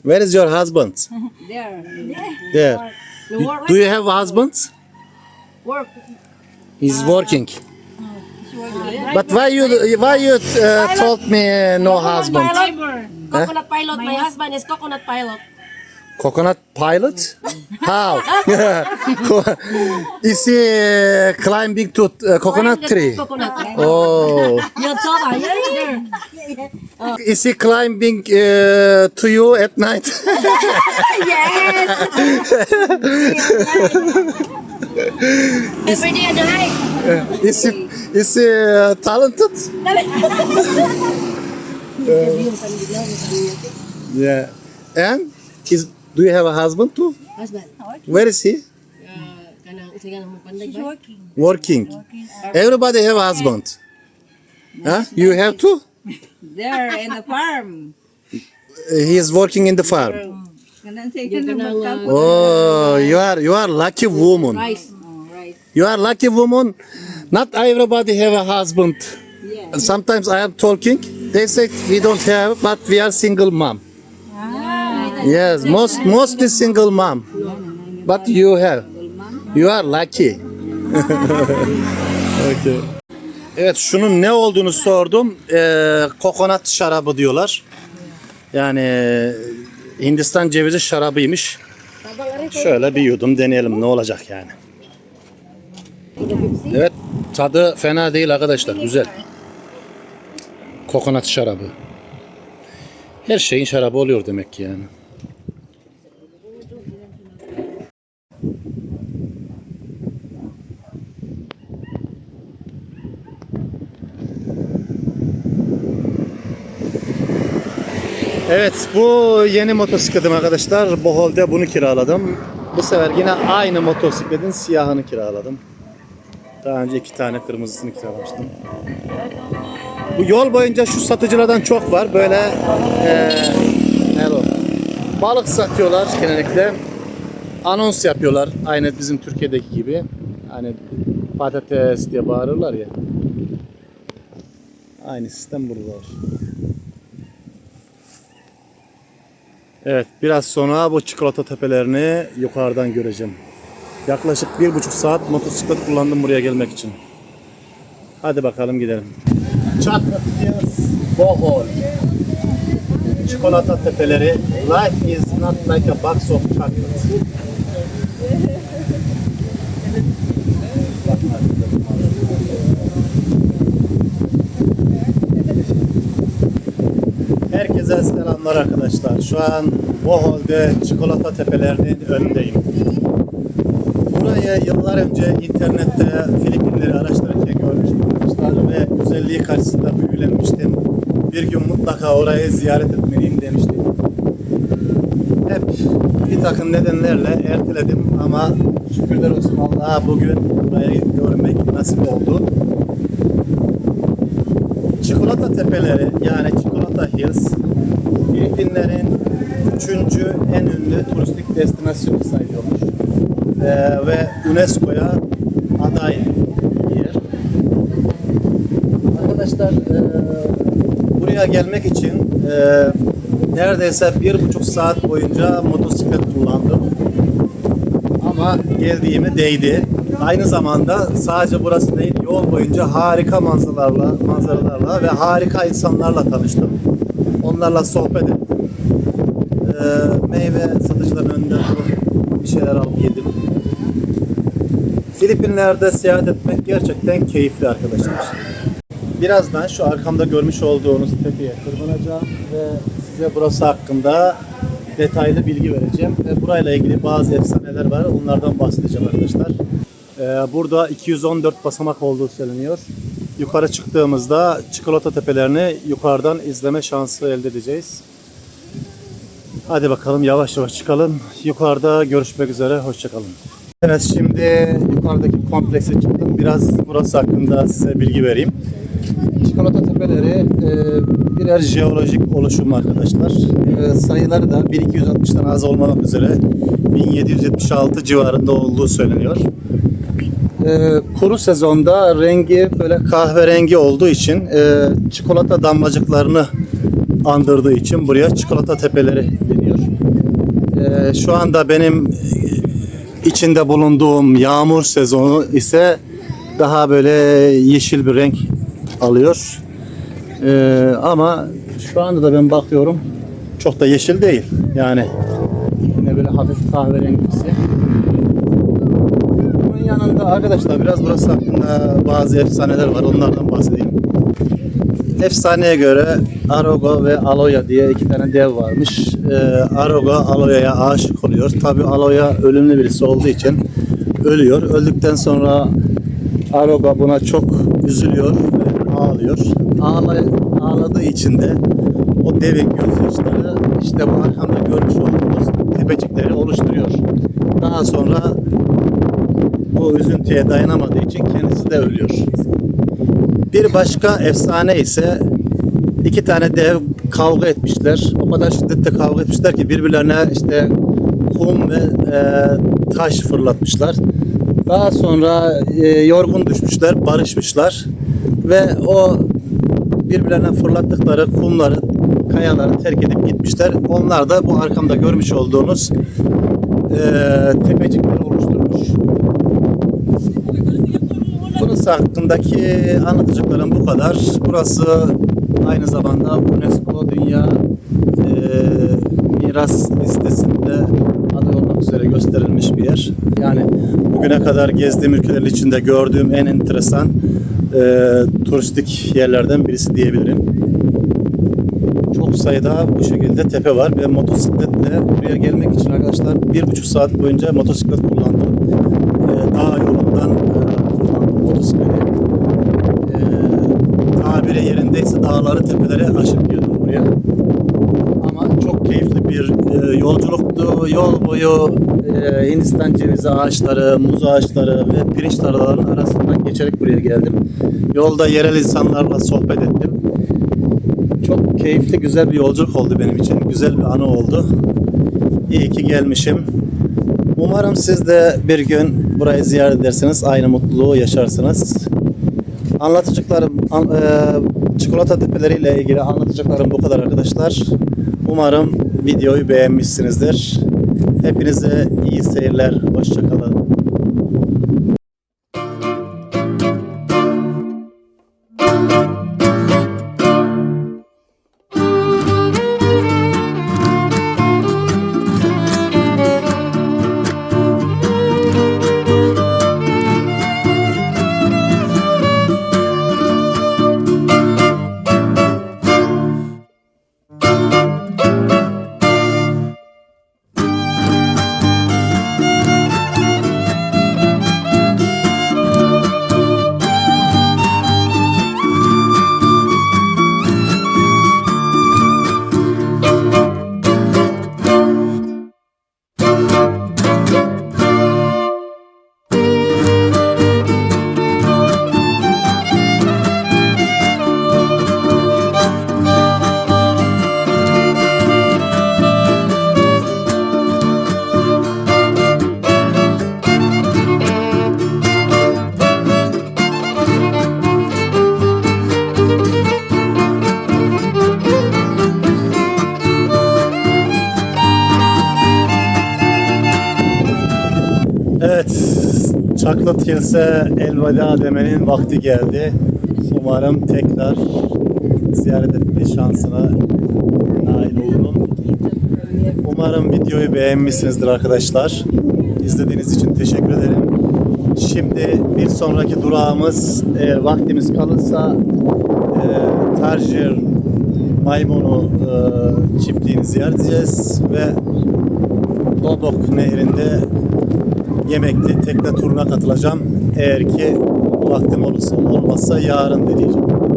Where is your husband? There. There. The work. Do you have a husband? Work. He's working. There. But why you told me no husband? Coconut pilot. My husband is coconut pilot. Coconut pilot? How? Is he climbing to coconut tree? Coconut. Oh. You told her, yeah, there. Is he climbing to you at night? Yes. Every day and night. Is he talented? Yeah. And do you have a husband too? Husband. Where is he? Kanang mo panday ba? Working. Everybody have a husband. Huh? You have to? There in the farm. He is working in the farm. Kanang say Yung kanang Oh, you are lucky woman. rice. right. You are lucky woman. Not everybody have a husband. Yeah. And sometimes I am talking. They say we don't have, but we are single mom. Yes, mostly single mom. But you have. You are lucky. Okay. Evet, şunun ne olduğunu sordum. Kokonat şarabı diyorlar. Yani Hindistan cevizi şarabıymış. Şöyle bir yudum deneyelim, ne olacak yani. Evet, tadı fena değil arkadaşlar, güzel. Kokonat şarabı. Her şeyin şarabı oluyor demek ki yani. Evet, bu yeni motosikletim arkadaşlar. Bohol'de bunu kiraladım. Bu sefer yine aynı motosikletin siyahını kiraladım. Daha önce 2 tane kırmızısını kiralamıştım. Bu yol boyunca şu satıcılardan çok var. Böyle balık satıyorlar genellikle. Anons yapıyorlar. Aynı bizim Türkiye'deki gibi. Hani patates diye bağırırlar ya. Aynı sistem burada var. Evet, biraz sonra bu çikolata tepelerini yukarıdan göreceğim. Yaklaşık 1,5 saat motosiklet kullandım buraya gelmek için. Hadi bakalım gidelim. Chocolate Hills, Bohol. Çikolata tepeleri. Life is not like a box of chocolate. Herkese selamlar arkadaşlar. Şu an Bohol'de çikolata tepelerinin önündeyim. Buraya yıllar önce internette Filipinleri araştırırken görmüştüm arkadaşlar ve güzelliği karşısında büyülenmiştim. Bir gün mutlaka orayı ziyaret etmeliyim demiştim. Hep bir takım nedenlerle erteledim ama şükürler olsun Allah'a bugün burayı görmek nasip oldu. Çikolata tepeleri yani Çikolata Hills Filipinlerin 3. en ünlü turistik destinasyonu sayılıyormuş. Ve UNESCO'ya aday bir yer. Arkadaşlar buraya gelmek için neredeyse 1,5 saat boyunca motosiklet kullandım. Ama geldiğime değdi. Aynı zamanda sadece burası değil, yol boyunca harika manzaralarla ve harika insanlarla tanıştım. Onlarla sohbet ettim. Meyve satıcıların önünde durup bir şeyler alıp yedim. Filipinler'de seyahat etmek gerçekten keyifli arkadaşlar. Birazdan şu arkamda görmüş olduğunuz tepeye tırmanacağım ve size burası hakkında detaylı bilgi vereceğim. Ve burayla ilgili bazı efsaneler var. Onlardan bahsedeceğim arkadaşlar. Burada 214 basamak olduğu söyleniyor. Yukarı çıktığımızda çikolata tepelerini yukarıdan izleme şansı elde edeceğiz. Hadi bakalım yavaş yavaş çıkalım. Yukarıda görüşmek üzere. Hoşçakalın. Evet, şimdi yukarıdaki komplekse çıktım. Biraz burası hakkında size bilgi vereyim. Çikolata tepeleri birer jeolojik oluşum arkadaşlar. Sayıları da 1260'tan az olmamak üzere 1776 civarında olduğu söyleniyor. Kuru sezonda rengi böyle kahverengi olduğu için çikolata damlacıklarını andırdığı için buraya Çikolata Tepeleri deniyor. Şu anda benim içinde bulunduğum yağmur sezonu ise daha böyle yeşil bir renk alıyor. Ama şu anda da ben bakıyorum çok da yeşil değil. Yani yine böyle hafif kahverengisi. Bunun yanında arkadaşlar biraz burası hakkında bazı efsaneler var. Onlardan bahsedeyim. Efsaneye göre Arogo ve Aloya diye iki tane dev varmış. Arogo Aloya'ya aşık oluyor. Tabi Aloya ölümlü birisi olduğu için ölüyor. Öldükten sonra Arogo buna çok üzülüyor ve ağlıyor. Ağladığı için de o devin gözyaşları işte bu arkamda görmüş olduğunuz tepecikleri oluşturuyor. Daha sonra bu üzüntüye dayanamadığı için kendisi de ölüyor. Bir başka efsane ise iki tane dev kavga etmişler. O kadar şiddetle kavga etmişler ki birbirlerine işte kum ve taş fırlatmışlar. Daha sonra yorgun düşmüşler, barışmışlar ve o birbirlerine fırlattıkları kumları, kayaları terk edip gitmişler. Onlar da bu arkamda görmüş olduğunuz tepecikleri oluşturmuş. Burası hakkındaki anlatacaklarım bu kadar. Burası aynı zamanda UNESCO Dünya Miras listesinde aday olmak üzere gösterilmiş bir yer. Yani bugüne kadar gezdiğim ülkelerin içinde gördüğüm en enteresan turistik yerlerden birisi diyebilirim. Çok sayıda bu şekilde tepe var ve motosikletle buraya gelmek için arkadaşlar 1,5 saat boyunca motosiklet kullandım. Dağ yolundan kullandım motosikleti. Tabiri yerindeyse dağları, tepeleri aşıp geldim buraya. Ama çok keyifli bir yolculuktu. Yol boyu Hindistan cevizi ağaçları, muz ağaçları ve pirinç tarlalarının arasından geçerek buraya geldim. Yolda yerel insanlarla sohbet ettim. Çok keyifli, güzel bir yolculuk oldu benim için. Güzel bir anı oldu. İyi ki gelmişim. Umarım siz de bir gün burayı ziyaret edersiniz. Aynı mutluluğu yaşarsınız. Anlatacaklarım, Çikolata Tepeleri ile ilgili anlatacaklarım bu kadar arkadaşlar. Umarım videoyu beğenmişsinizdir. Hepinize iyi seyirler. Hoşça kalın. Evet, Chocolate Hills'e elveda demenin vakti geldi. Umarım tekrar ziyaret etme şansına nail olurum. Umarım videoyu beğenmişsinizdir arkadaşlar. İzlediğiniz için teşekkür ederim. Şimdi bir sonraki durağımız eğer vaktimiz kalırsa Tarjir Maymunu çiftliğini ziyaret edeceğiz ve Lobok Nehri'nde Yemekli tekne turuna katılacağım. Eğer ki vaktim olursa olmazsa yarın deneyeceğim.